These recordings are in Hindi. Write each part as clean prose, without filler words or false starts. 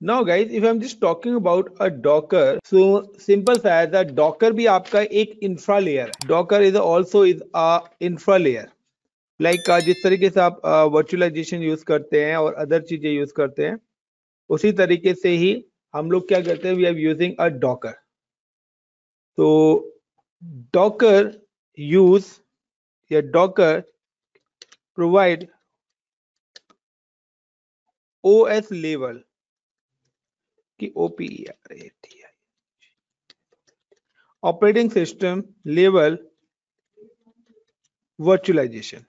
Now guys, if I'm just talking about a Docker, so simple सा है that Docker भी आपका एक infra layer है. Docker is also is a infra layer. Like जिस तरीके से आप virtualization यूज करते हैं और अदर चीजें यूज करते हैं, उसी तरीके से ही हम लोग क्या करते हैं, we are using a Docker. So Docker use या Docker provide OS level की OPERATI operating system level virtualization.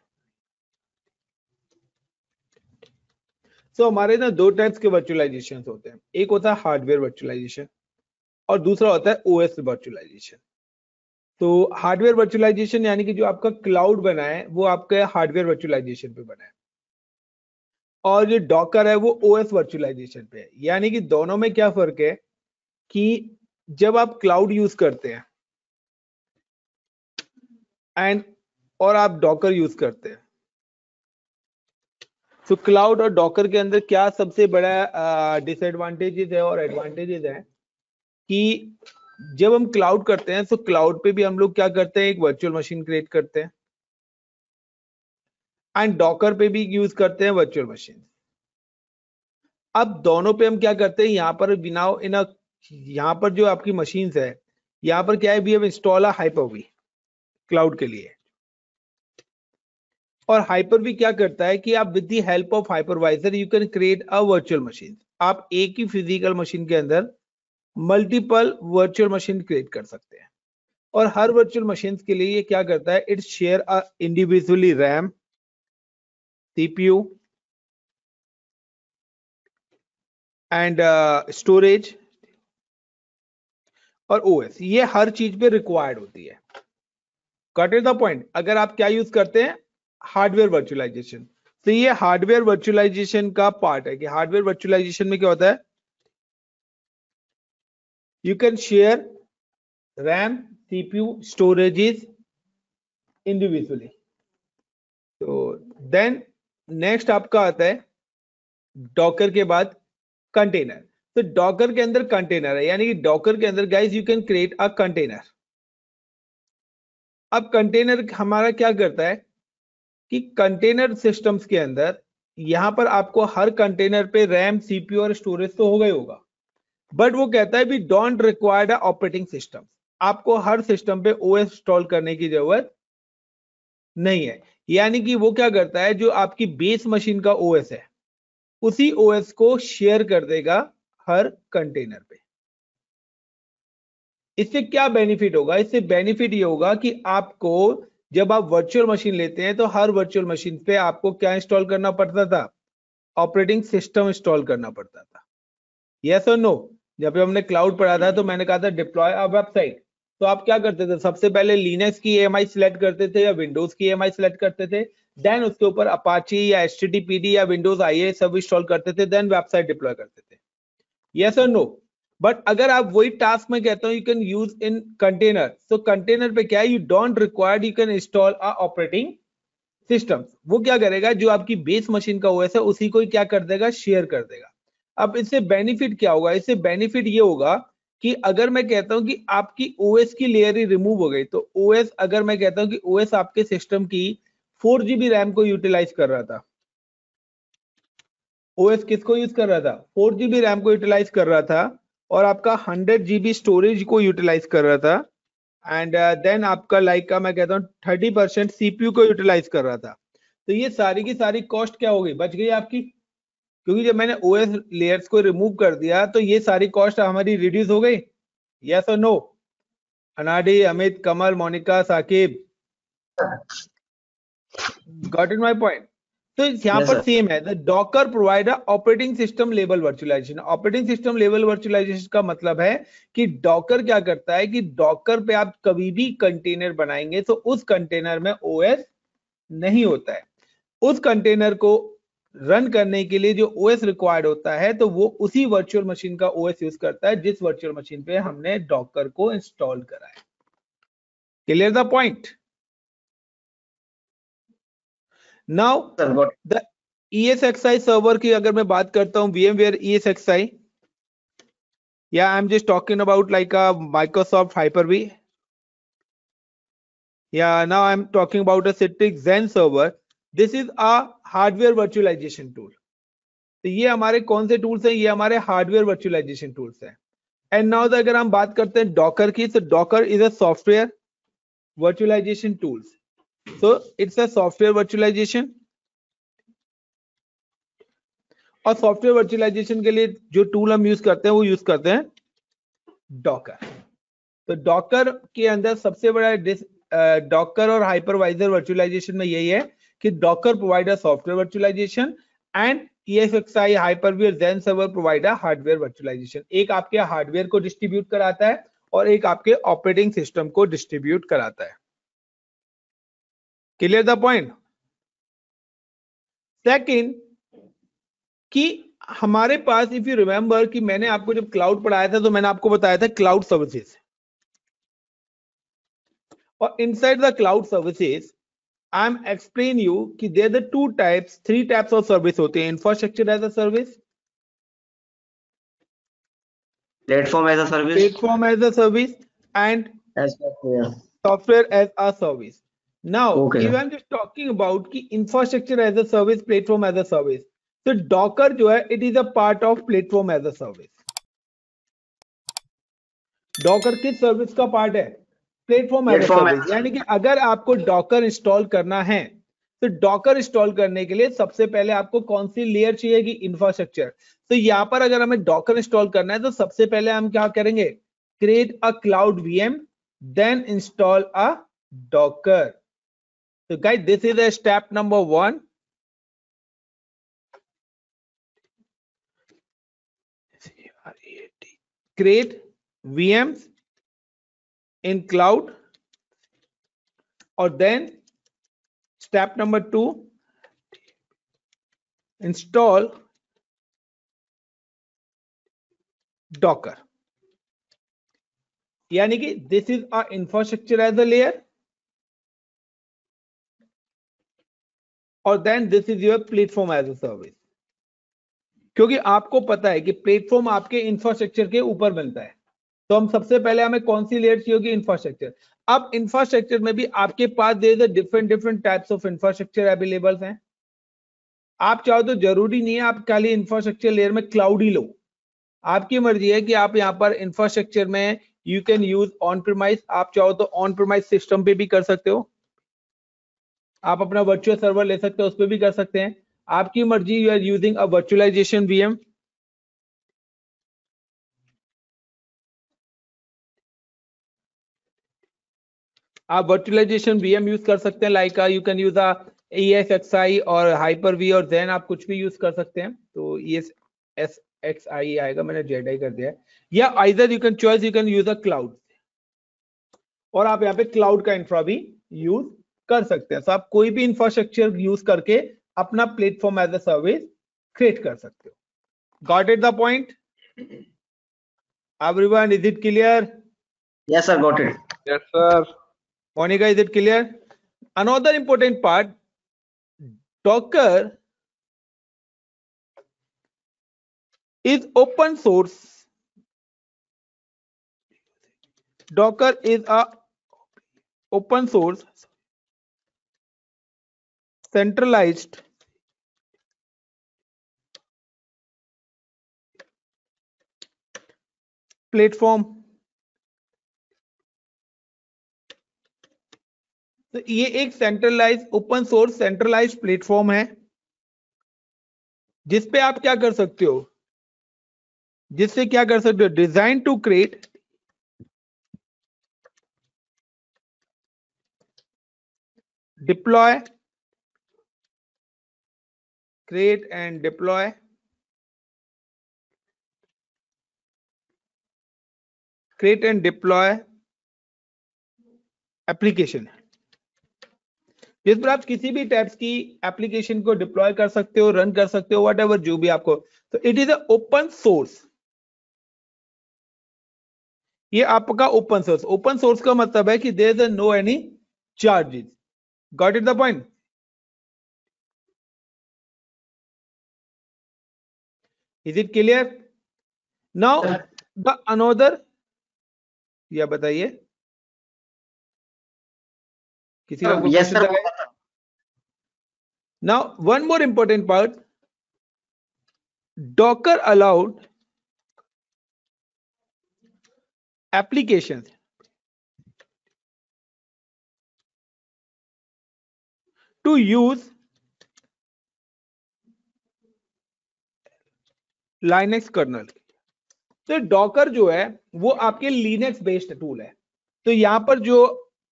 So हमारे ना दो टाइप्स के वर्चुअलाइजेशन होते हैं. एक होता है हार्डवेयर वर्चुअलाइजेशन और दूसरा होता है ओएस वर्चुअलाइजेशन. तो हार्डवेयर वर्चुअलाइजेशन यानी कि जो आपका क्लाउड बना है वो आपके हार्डवेयर वर्चुअलाइजेशन पे बना है, और जो डॉकर है वो ओएस वर्चुअलाइजेशन पे है. यानी कि दोनों में क्या फर्क है कि जब आप क्लाउड यूज करते हैं एंड और आप डॉकर यूज करते हैं, तो क्लाउड और डॉकर के अंदर क्या सबसे बड़ा डिसएडवांटेजेस है और एडवांटेजेस है कि जब हम क्लाउड करते हैं तो क्लाउड पे भी हम लोग क्या करते हैं, एक वर्चुअल मशीन क्रिएट करते हैं, एंड डॉकर पे भी यूज करते हैं वर्चुअल मशीन. अब दोनों पे हम क्या करते हैं, यहाँ पर बिना इन यहाँ पर जो आपकी मशीन्स है, यहाँ पर क्या है, we have install Hyper V cloud के लिए. और हाइपर-वी क्या करता है कि आप with the help of hypervisor you can create a virtual machine. आप एक ही फिजिकल मशीन के अंदर मल्टीपल वर्चुअल मशीन क्रिएट कर सकते हैं. और हर वर्चुअल मशीन के लिए ये क्या करता है, it share a individually RAM, CPU and storage और ओएस. ये हर चीज पे रिक्वायर्ड होती है. Got it the point. अगर आप क्या यूज करते हैं, हार्डवेयर वर्चुअलाइजेशन. तो ये हार्डवेयर वर्चुअलाइजेशन का पार्ट है कि हार्डवेयर वर्चुअलाइजेशन में क्या होता है, you can share RAM, CPU, storages individually. तो देन नेक्स्ट आपका आता है डॉकर के बाद कंटेनर. तो डॉकर के अंदर कंटेनर है, यानी कि डॉकर के अंदर guys you can create a container. अब कंटेनर हमारा क्या करता है कि कंटेनर सिस्टम्स के अंदर यहां पर आपको हर कंटेनर पे रैम, सीपीयू और स्टोरेज तो होगा ही होगा, बट वो कहता है we don't required a operating system. आपको हर सिस्टम पे ओएस इंस्टॉल करने की जरूरत नहीं है. यानी कि वो क्या करता है, जो आपकी बेस मशीन का ओएस है उसी ओएस को शेयर कर देगा हर कंटेनर पे. इससे क्या बेनिफिट होगा, इससे बेनिफिट ये होगा कि आपको जब आप वर्चुअल मशीन लेते हैं तो हर वर्चुअल मशीन पे आपको क्या इंस्टॉल करना पड़ता था, ऑपरेटिंग सिस्टम इंस्टॉल करना पड़ता था. यस और नो. जब हमने क्लाउड पढ़ा था तो मैंने कहा था डिप्लॉय अ वेबसाइट, तो आप क्या करते थे, सबसे पहले लिनक्स की EMI सिलेक्ट करते थे या विंडोज की EMI सिलेक्ट करते थे, देन उसके ऊपर अपाची या HTTPD या विंडोज IA सब इंस्टॉल करते थे, देन वेबसाइट डिप्लॉय करते थे. यस और नो. बट अगर आप वही टास्क में कहता हूं you can use in container, तो कंटेनर पे क्या है, you don't required, you can install a operating system. वो क्या करेगा, जो आपकी बेस मशीन का ओएस है उसी को ही क्या कर देगा, शेयर कर देगा. अब इससे बेनिफिट क्या होगा, इससे बेनिफिट ये होगा कि अगर मैं कहता हूं कि आपकी ओएस की लेयर ही रिमूव हो गई, तो ओएस, अगर मैं कहता हूं कि ओएस आपके सिस्टम की 4 GB रैम को यूटिलाइज कर रहा था, ओएस किसको यूज कर रहा था, 4 GB रैम को यूटिलाइज कर रहा था, और आपका 100 GB स्टोरेज को यूटिलाइज कर रहा था, एंड देन आपका लाइक का मैं कहता हूँ 30% सीपीयू को यूटिलाइज कर रहा था. तो ये सारी की सारी कॉस्ट क्या हो गई, बच गई आपकी, क्योंकि जब मैंने ओएस लेयर्स को रिमूव कर दिया तो ये सारी कॉस्ट हमारी रिड्यूस हो गई. यस और no. Anadi, Amit, Kamal, Monika, Saqib, got it my point. तो यहाँ Yes, पर sir. सेम है, the Docker provide operating system level virtualization. Operating system level virtualization का मतलब है कि डॉकर क्या करता है कि डॉकर पे आप कभी भी कंटेनर बनाएंगे तो उस कंटेनर में ओएस नहीं होता है. उस कंटेनर को रन करने के लिए जो ओएस रिक्वायर्ड होता है तो वो उसी वर्चुअल मशीन का ओएस यूज करता है जिस वर्चुअल मशीन पे हमने डॉकर को इंस्टॉल करा है. Clear the point. Now Sir, got the ESXi server की अगर मैं बात करता हूं, VMware ESXi, Yeah, I'm just talking about like a Microsoft Hyper-V. Yeah, now I'm talking about a Citrix Zen server. This is a hardware virtualization tool. तो ये हमारे कौन से टूल्स हैं? ये हमारे हार्डवेयर वर्चुअलाइजेशन टूल्स हैं. एंड नाउ अगर हम बात करते हैं डॉकर की, तो Docker is a software virtualization tools. So it's a software virtualization. और सॉफ्टवेयर वर्चुअलाइजेशन के लिए जो टूल हम यूज करते हैं वो यूज करते हैं डॉकर. तो डॉकर के अंदर सबसे बड़ा डॉकर और हाइपरवाइजर वर्चुअलाइजेशन में यही है कि Docker provide a software virtualization and ESXi Hyper-V और Zen server provide a hardware virtualization. एक आपके हार्डवेयर को डिस्ट्रीब्यूट कराता है और एक आपके ऑपरेटिंग सिस्टम को डिस्ट्रीब्यूट कराता है. Clear the point? सेकंड कि हमारे पास, इफ यू रिमेंबर कि मैंने आपको जब क्लाउड पढ़ाया था तो मैंने आपको बताया था क्लाउड सर्विसेज. और inside the cloud services I am explain you कि there the two types, three types of service होते हैं. Infrastructure as a service, Platform as a service, platform as a service, and as software. software as a service. Now, Okay. if I'm just talking about कि infrastructure as a service, platform as a service, तो Docker जो है, it is a part of platform as a service. Docker किस सर्विस का पार्ट है? Platform as a service. यानी कि अगर आपको डॉकर इंस्टॉल करना है तो डॉकर इंस्टॉल करने के लिए सबसे पहले आपको कौन सी लेयर चाहिए? इंफ्रास्ट्रक्चर. तो यहां पर अगर हमें डॉकर इंस्टॉल करना है तो सबसे पहले हम क्या करेंगे? Create a cloud VM, then install a Docker. तो guys, this is a step number 1. create VMs in cloud, or then step number 2, install Docker. यानी कि this is a infrastructure as a layer, और then this is your platform as a service. क्योंकि आपको पता है कि प्लेटफॉर्म आपके इंफ्रास्ट्रक्चर के ऊपर बनता है, तो हम सबसे पहले हमें कौन सी लेयर चाहिए होगी? इंफ्रास्ट्रक्चर. अब इंफ्रास्ट्रक्चर में भी आपके पास there are different types of infrastructure available हैं. आप चाहो तो जरूरी नहीं है आप खाली इंफ्रास्ट्रक्चर लेयर में क्लाउड ही लो. आपकी मर्जी है कि आप यहाँ पर इंफ्रास्ट्रक्चर में you can use on premise. आप चाहो तो ऑन प्रीमाइस सिस्टम पे भी कर सकते हो. आप अपना वर्चुअल सर्वर ले सकते हो, उस पर भी कर सकते हैं. आपकी मर्जी. You are using a virtualization VM. आप वर्चुअलाइजेशन VM यूज कर सकते हैं. Like you can use a ESXi और Hyper-V, और देन आप कुछ भी यूज कर सकते हैं. तो ESXi आएगा, मैंने ZI कर दिया है. या either you can choice, you can use a cloud, और आप यहाँ पे क्लाउड का इंफ्रा भी यूज कर सकते हैं. तो आप कोई भी इंफ्रास्ट्रक्चर यूज करके अपना platform as a service create कर सकते हो. Got it the point? Everyone, is it clear? Yes, sir, got it. Yes, sir. Monica, is it clear? Another important part, Docker is open source. Docker is a open source centralized platform. तो ये एक centralize open source centralize platform है जिसपे आप क्या कर सकते हो? जिससे क्या कर सकते हो? Design to create deploy, create and deploy application, जिस पर आप किसी भी टाइप्स की एप्लीकेशन को डिप्लॉय कर सकते हो, रन कर सकते हो, व्हाटएवर जो भी आपको. तो it is a open source. ये आपका ओपन सोर्स. ओपन सोर्स का मतलब है कि there is no any charges. Got it the point? Is it clear? Now the another, या बताइए किसी का कोई यस क्वेश्चन सर। था? Now one more important part, Docker allowed applications to use Linux kernel। तो डॉकर जो है वो आपके लिनक्स बेस्ड टूल है। तो यहां पर जो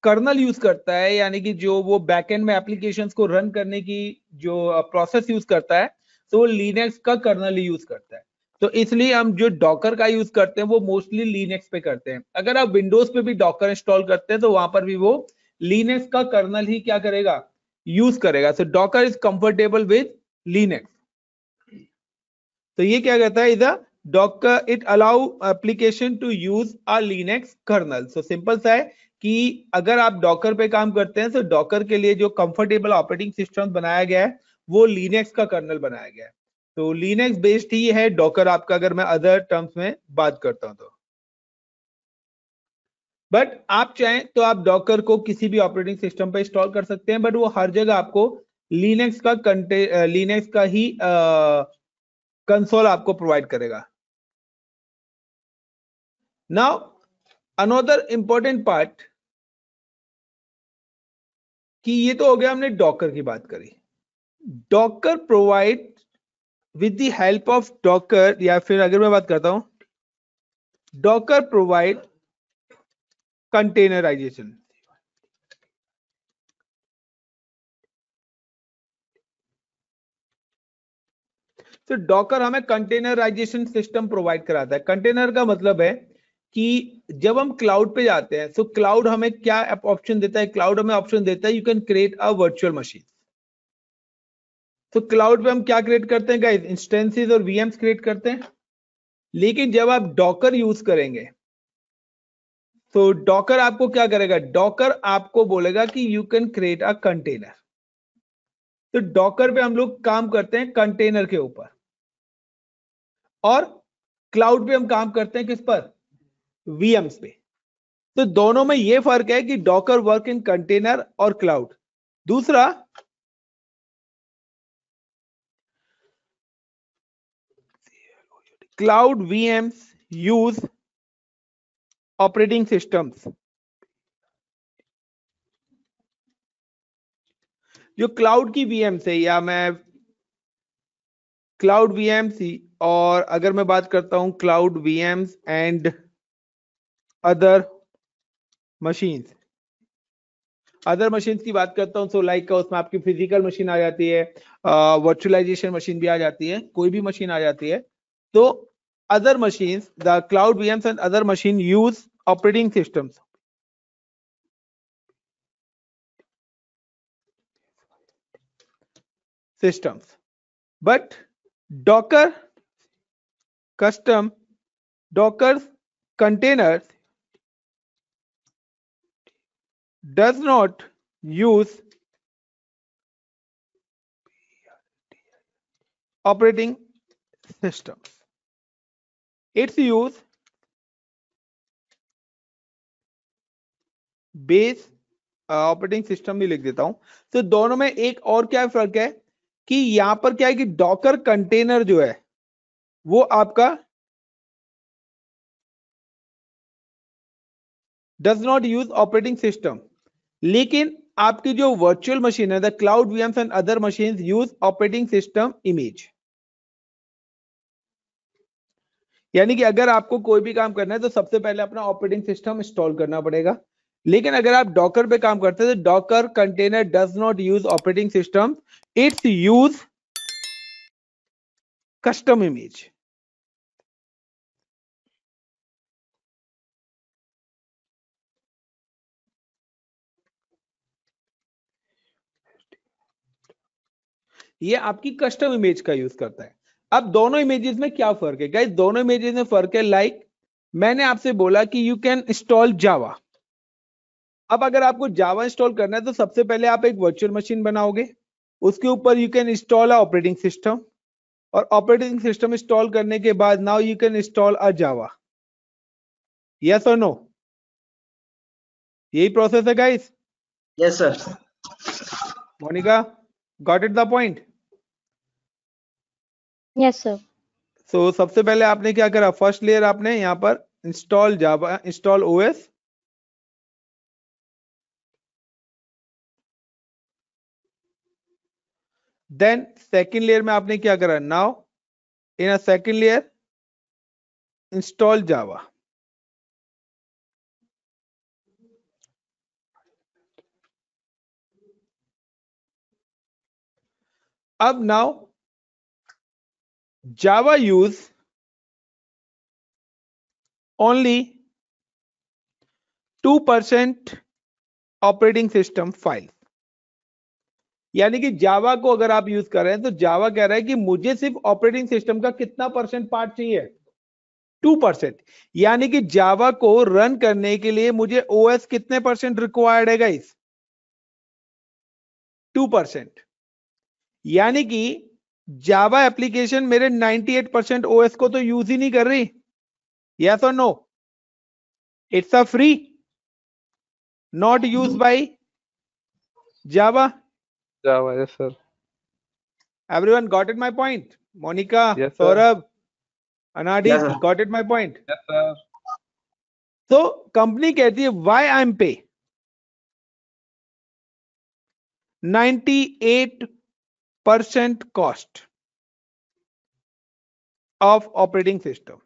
कर्नल यूज करता है, यानी कि जो वो बैकएंड में एप्लीकेशंस को रन करने की जो प्रोसेस यूज करता है, तो वो लिनक्स का कर्नल यूज करता है। तो इसलिए हम जो डॉकर का यूज करते हैं वो मोस्टली लिनक्स पे करते हैं। अगर आप विंडोज पे भी डॉकर इंस्टॉल करते हैं तो वहां पर भी वो लिनक्स का कर्नल ही क्या करेगा, यूज करेगा। So Docker is comfortable with Linux. तो ये क्या कहता है, इधर Docker it allow application to use a Linux kernel। so simple सा है कि अगर आप डॉकर पे काम करते हैं तो डॉकर के लिए जो कंफर्टेबल ऑपरेटिंग सिस्टम बनाया गया है वो लिनक्स का कर्नल बनाया गया है। तो लिनक्स बेस्ड ही है डॉकर आपका, अगर मैं अदर टर्म्स में बात करता हूं तो। बट आप चाहें तो आप डॉकर को किसी भी ऑपरेटिंग सिस्टम पे इंस्टॉल कर सकते हैं, बट वो हर जगह आपको लिनक्स का ही कंसोल आपको प्रोवाइड करेगा। नाउ अनदर इंपॉर्टेंट पार्ट, कि ये तो हो गया हमने डॉकर की बात करी। Docker provide with the help of Docker, या फिर अगर मैं बात करता हूं डॉकर प्रोवाइड कंटेनराइजेशन। तो डॉकर हमें कंटेनराइजेशन सिस्टम प्रोवाइड कराता है। कंटेनर का मतलब है कि जब हम क्लाउड पे जाते हैं तो क्लाउड हमें क्या ऑप्शन देता है, क्लाउड हमें ऑप्शन देता है you can create a virtual machine. तो क्लाउड पे हम क्या क्रिएट करते हैं गाइस, इंस्टेंसेस और वीएम्स क्रिएट करते हैं। लेकिन जब आप डॉकर यूज करेंगे तो डॉकर आपको क्या करेगा, डॉकर आपको बोलेगा कि you can create a container. तो डॉकर पे हम लोग काम करते हैं कंटेनर के ऊपर, और क्लाउड पे हम काम करते हैं किस पर, वीएम्स पे। तो दोनों में ये फर्क है कि डॉकर वर्क इन कंटेनर और क्लाउड। दूसरा, cloud VMs use operating systems. जो क्लाउड की वीएम्स है, या मैं क्लाउड वीएम्स, और अगर मैं बात करता हूं cloud VMs and other machines, other machines की बात करता हूं तो लाइक उसमें आपकी फिजिकल मशीन आ जाती है, वर्चुअलाइजेशन मशीन भी आ जाती है, कोई भी मशीन आ जाती है। तो other machines, the cloud VMs and other machine use operating systems. But Docker custom, Docker's containers does not use operating systems. It's use base operating system भी लिख देता हूं। तो दोनों में एक और क्या फर्क है कि यहां पर क्या है कि डॉकर कंटेनर जो है वो आपका does not use operating system, लेकिन आपकी जो वर्चुअल मशीन है the cloud VMs and other machines use operating system image. यानी कि अगर आपको कोई भी काम करना है तो सबसे पहले अपना ऑपरेटिंग सिस्टम इंस्टॉल करना पड़ेगा। लेकिन अगर आप डॉकर पे काम करते हैं तो Docker container does not use operating system, it's use custom image. ये आपकी कस्टम इमेज का यूज करता है। अब दोनों इमेजेस में क्या फर्क है गाइस, दोनों इमेजेस में फर्क है लाइक मैंने आपसे बोला कि यू कैन इंस्टॉल जावा। अब अगर आपको जावा इंस्टॉल करना है तो सबसे पहले आप एक वर्चुअल मशीन बनाओगे, उसके ऊपर you can install a operating system, और ऑपरेटिंग सिस्टम इंस्टॉल करने के बाद now you can install a Java. Yes और नो? यही प्रोसेस है guys? Yes, sir. Monica, got it the point? Yes, sir. So सबसे पहले आपने क्या करा, फर्स्ट लेयर आपने यहां पर install Java, install OS, then second layer में आपने क्या करा, now in a second layer install Java. अब now Java use only 2% operating system file. यानी कि जावा को अगर आप यूज कर रहे हैं तो जावा कह रहा है कि मुझे सिर्फ ऑपरेटिंग सिस्टम का कितना परसेंट पार्ट चाहिए, 2%। यानी कि जावा को रन करने के लिए मुझे ओएस कितने परसेंट रिक्वायर्ड है गाइस, 2%। यानी कि जावा एप्लीकेशन मेरे 98% ओएस को तो यूज ही नहीं कर रही। यस और no? It's a free, not use by Java. Java, yes, sir. Everyone got it my point? Monica, Yes, sir. Saurabh, Anadi, Yes, sir. got it my point? Yes, sir. तो कंपनी कहती है व्हाई आई एम पे 98% cost of operating system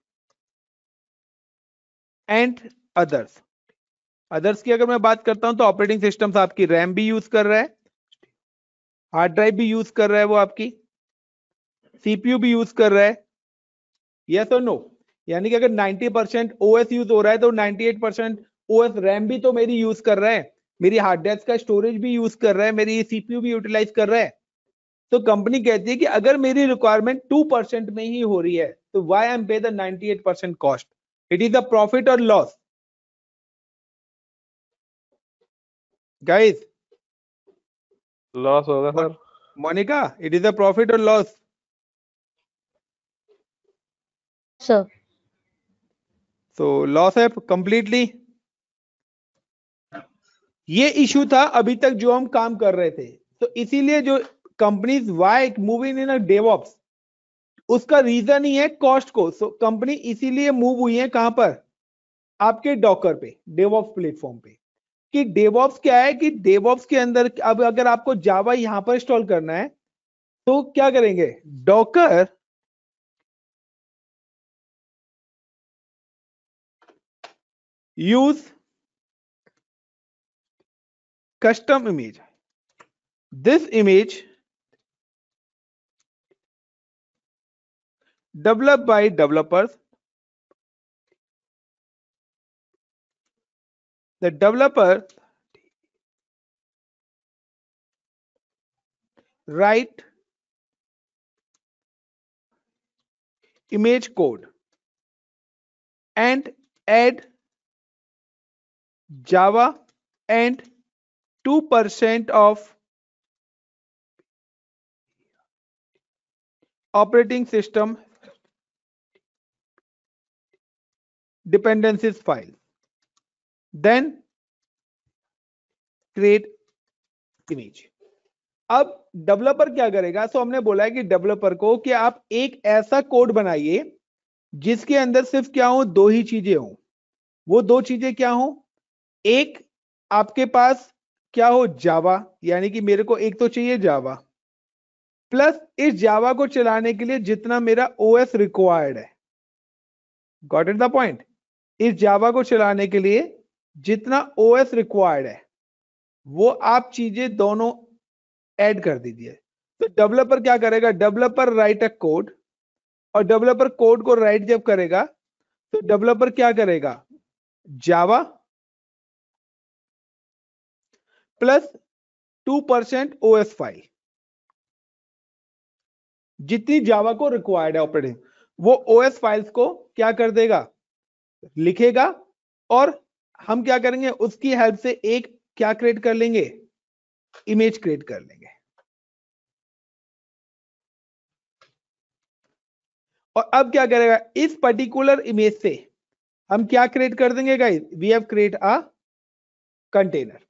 and others. Others की अगर मैं बात करता हूं तो ऑपरेटिंग सिस्टम आपकी रैम भी यूज कर रहा है, हार्ड ड्राइव भी यूज कर रहा है, वो आपकी सीपीयू भी यूज कर रहा है। यस और नो? यानी कि अगर 90% ओएस यूज हो रहा है तो 98% ओएस रैम भी तो मेरी यूज कर रहा है, मेरी हार्ड डिस्क का स्टोरेज भी यूज कर रहा है, मेरी सीपीयू भी यूटिलाइज कर रहा है। तो कंपनी कहती है कि अगर मेरी रिक्वायरमेंट 2% में ही हो रही है तो why I am pay the 98% cost, it is the profit और लॉस गाइस? Loss होगा sir. Monica, it is the profit और लॉस? Sir. सो लॉस है कंप्लीटली। ये इशू था अभी तक जो हम काम कर रहे थे, तो इसीलिए जो companies why moving in DevOps, उसका रीजन ही है कॉस्ट को। सो कंपनी इसीलिए मूव हुई है कहां पर, आपके डॉकर पे, डेवऑप्स प्लेटफॉर्म पे। कि डेवऑप्स क्या है कि डेवऑप्स के अंदर अब अगर आपको जावा यहां पर इंस्टॉल करना है तो क्या करेंगे, Docker use custom image, this image developed by developers, the developer write image code and add Java and 2% of operating system dependencies file, then create image। अब डेवलपर क्या करेगा, सो हमने बोला है कि डेवलपर को कि आप एक ऐसा कोड बनाइए जिसके अंदर सिर्फ क्या हो, दो ही चीजें हो। वो दो चीजें क्या हो, एक आपके पास क्या हो, जावा, यानी कि मेरे को एक तो चाहिए जावा, प्लस इस जावा को चलाने के लिए जितना मेरा ओएस रिक्वायर्ड है। Got it the point? इस जावा को चलाने के लिए जितना ओएस रिक्वायर्ड है वो आप चीजें दोनों ऐड कर दीजिए। तो डेवलपर क्या करेगा, डेवलपर राइट अ कोड, और डेवलपर कोड को राइट जब करेगा तो डेवलपर क्या करेगा, जावा प्लस 2% ओएस फाइल, जितनी जावा को रिक्वायर्ड है ऑपरेटिंग, वो ओएस फाइल्स को क्या कर देगा, लिखेगा, और हम क्या करेंगे, उसकी हेल्प से एक क्या क्रिएट कर लेंगे, इमेज क्रिएट कर लेंगे। और अब क्या करेगा, इस पर्टिकुलर इमेज से हम क्या क्रिएट कर देंगे guys, we have create a container.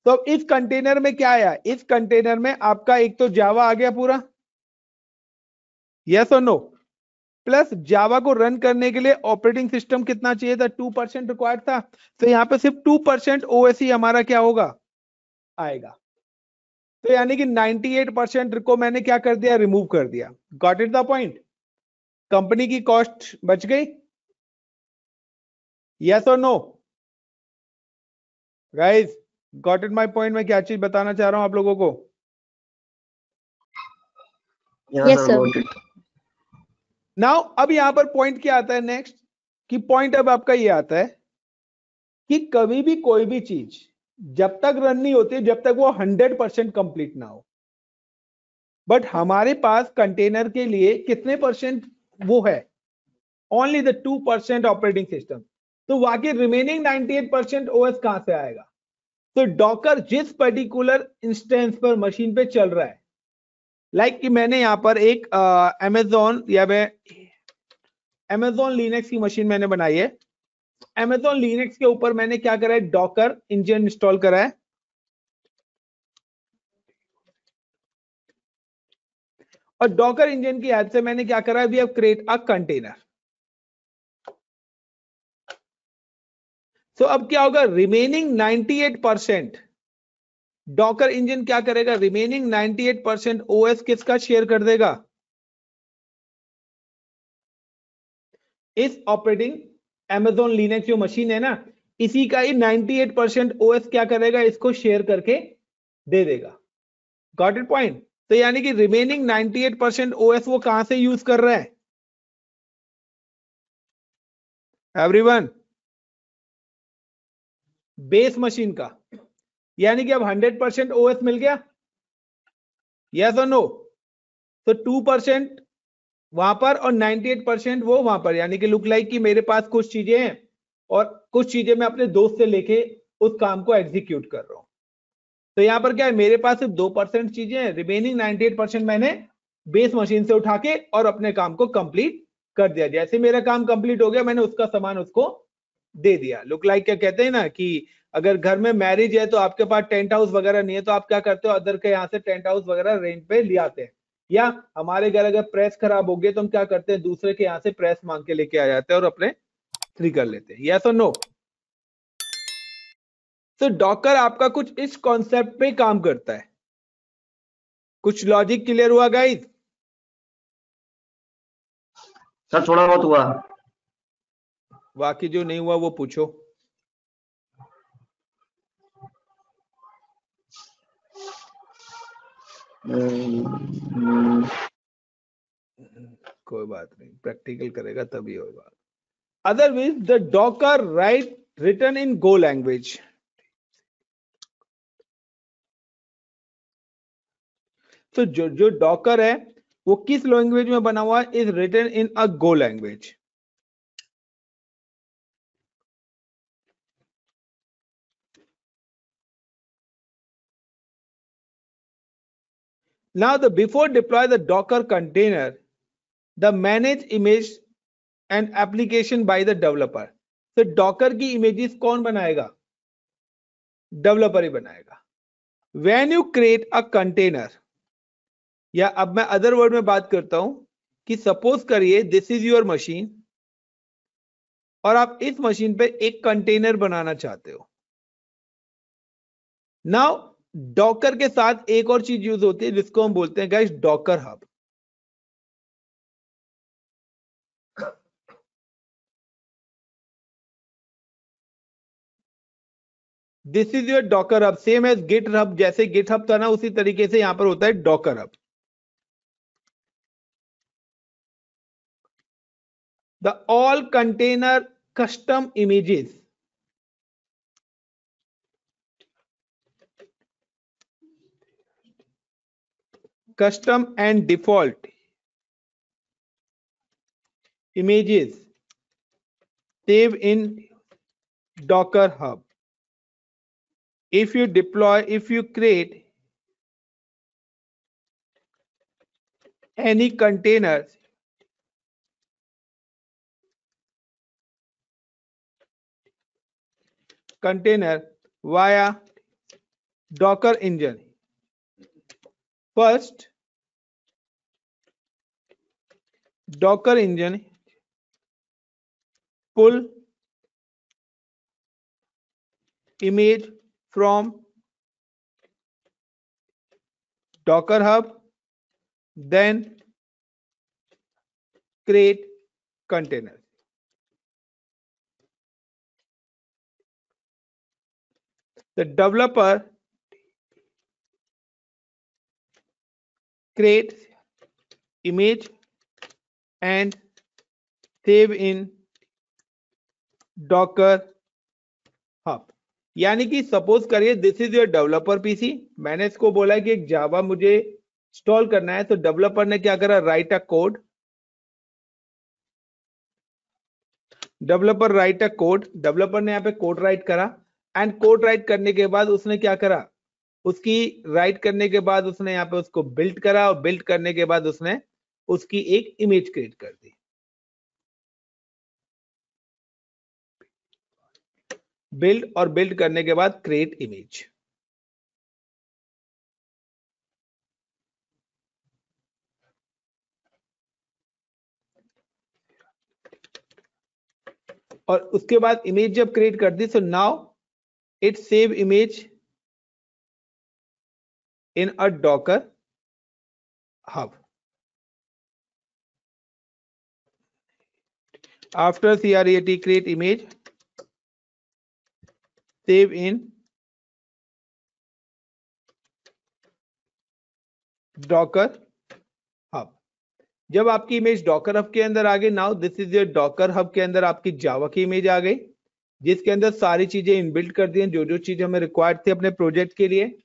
तो अब इस कंटेनर में क्या आया, इस कंटेनर में आपका एक तो जावा आ गया पूरा, यस और नो, प्लस जावा को रन करने के लिए ऑपरेटिंग सिस्टम कितना चाहिए था, 2% रिक्वायर्ड था, तो यहां पे सिर्फ 2% ओएस ही हमारा क्या होगा, आएगा। तो यानी कि 98% को मैंने क्या कर दिया, रिमूव कर दिया। Got it the point, company की कॉस्ट बच गई, यस और no guys, got it my point, मैं क्या चीज बताना चाह रहा हूं आप लोगों को। Yeah, Yes, sir, sir. got it. Now अब यहां पर पॉइंट क्या आता है नेक्स्ट, कि पॉइंट अब आपका ये आता है कि कभी भी कोई भी चीज जब तक रन नहीं होती, जब तक वो 100% कंप्लीट ना हो। बट हमारे पास कंटेनर के लिए कितने परसेंट वो है, ओनली द 2% ऑपरेटिंग सिस्टम। तो वाकई रिमेनिंग 98% ओएस कहां से आएगा, तो डॉकर जिस पर्टिकुलर इंस्टेंस पर मशीन पे चल रहा है, लाइक कि मैंने यहां पर एक अमेजोन या अमेजोन लिनक्स की मशीन मैंने बनाई है। अमेजोन लिनक्स के ऊपर मैंने क्या करा है, डॉकर इंजन इंस्टॉल करा है, और डॉकर इंजन की हेल्प से मैंने क्या करा है, we have create a container. So अब क्या होगा, रिमेनिंग 98% डॉकर इंजन क्या करेगा, रिमेनिंग 98% ओएस किसका शेयर कर देगा, इस ऑपरेटिंग अमेजोन लिनक्स जो मशीन है ना, इसी का ही 98% ओएस क्या करेगा, इसको शेयर करके दे देगा। Got it point. तो यानी कि रिमेनिंग 98% ओएस वो कहां से यूज कर रहा है, एवरीवन, बेस मशीन का। यानी कि अब 100% ओएस मिल गया, यस और नो। तो 2% वहां पर और 98% वो वहां पर, यानी कि लुक लाइक कि मेरे पास कुछ चीजें हैं और कुछ चीजें मैं अपने दोस्त से लेके उस काम को एग्जीक्यूट कर रहा हूं। तो यहां पर क्या है, मेरे पास सिर्फ 2% चीजें हैं, रिमेनिंग 98% मैंने बेस मशीन से उठा के और अपने काम को कंप्लीट कर दिया। जैसे मेरा काम कंप्लीट हो गया, मैंने उसका सामान उसको दे दिया। लुक लाइक क्या कहते हैं ना, कि अगर घर में मैरिज है तो आपके पास टेंट हाउस वगैरह नहीं है, तो आप क्या करते हो, अदर के यहाँ से टेंट हाउस वगैरह रेंट पे ले आते हैं। या हमारे घर अगर प्रेस खराब हो गई तो हम क्या करते हैं, दूसरे के यहाँ से प्रेस मांग के लेके आ जाते हैं और अपने फ्री कर लेते हैं, यस और नो। तो डॉकर आपका कुछ इस कॉन्सेप्ट पे काम करता है। कुछ लॉजिक क्लियर हुआ गाइस? सर थोड़ा बहुत हुआ। बाकी जो नहीं हुआ वो पूछो। कोई बात नहीं, प्रैक्टिकल करेगा तभी होगा। Otherwise the Docker right written in Go language. तो जो डॉकर है वो किस लैंग्वेज में बना हुआ है, is written in a Go language. Now the before deploy the Docker container, the manage image and application by the developer. तो Docker की images कौन बनाएगा, डेवलपर ही बनाएगा। When you create a container, या अब मैं अदर वर्ड में बात करता हूं कि सपोज करिए दिस इज योर मशीन और आप इस मशीन पे एक कंटेनर बनाना चाहते हो। नाउ डॉकर के साथ एक और चीज यूज होती है जिसको हम बोलते हैं guys Docker hub. This is your Docker hub, same as Git hub, जैसे गिट हब था ना उसी तरीके से यहां पर होता है Docker hub. The all container custom images, custom and default images save in Docker Hub. If you deploy, if you create any containers, container via Docker engine. First, Docker engine pull image from Docker Hub, then create container. The developer creates image and save in Docker Hub. यानी कि सपोज करिए this is your developer PC, मैंने इसको बोला कि एक जावा मुझे इंस्टॉल करना है, तो डेवलपर ने क्या करा, राइट अ कोड, डेवलपर ने यहाँ पे कोड राइट करा, एंड कोड राइट करने के बाद उसने क्या करा, उसकी राइट करने के बाद उसने यहाँ पे उसको बिल्ड करा, और बिल्ड करने के बाद उसने उसकी एक इमेज क्रिएट कर दी। बिल्ड और बिल्ड करने के बाद क्रिएट इमेज। और उसके बाद इमेज जब क्रिएट कर दी, so now it save image in a Docker Hub. After CREAT create image, save in Docker Hub. जब आपकी इमेज डॉकर हब के अंदर आ गई, now this is your Docker hub के अंदर आपकी जावा की इमेज आ गई, जिसके अंदर सारी चीजें इनबिल्ट कर दी हैं, जो जो चीज हमें रिक्वायर्ड थी अपने प्रोजेक्ट के लिए।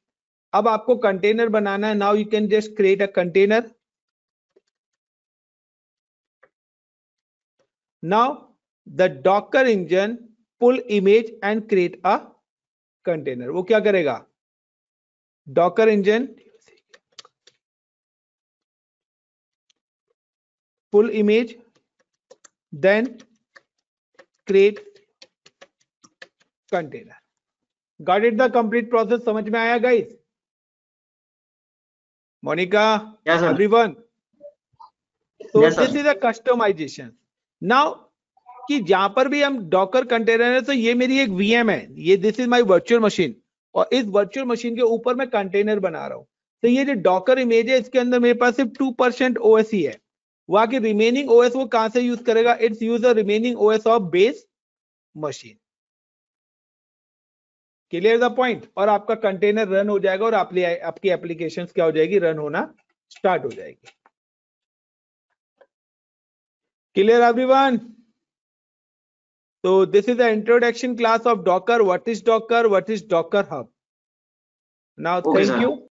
अब आपको कंटेनर बनाना है, now you can just create a container. Now the Docker engine pull image and create a container. वो क्या करेगा, Docker engine pull image then create container. Got it the complete process? समझ में आया guys? Monica, Yes, sir. everyone. So Yes, sir. this is a customization. Now कि जहां पर भी हम डॉकर कंटेनर है, तो ये मेरी एक VM है, ये this is my virtual machine, और इस वर्चुअल मशीन के ऊपर मैं कंटेनर बना रहा हूं। तो ये जो डॉकर इमेज है, इसके अंदर मेरे पास सिर्फ 2% OS ही है। वहां की रिमेनिंग OS वो कहां से यूज करेगा, it's use the remaining OS of base machine. Clear the point? और आपका कंटेनर रन हो जाएगा और आपकी एप्लीकेशंस क्या हो जाएगी, रन होना स्टार्ट हो जाएगी। Clear everyone? So this is the introduction class of Docker. What is Docker? What is Docker Hub? Now, Okay, thank sir. you.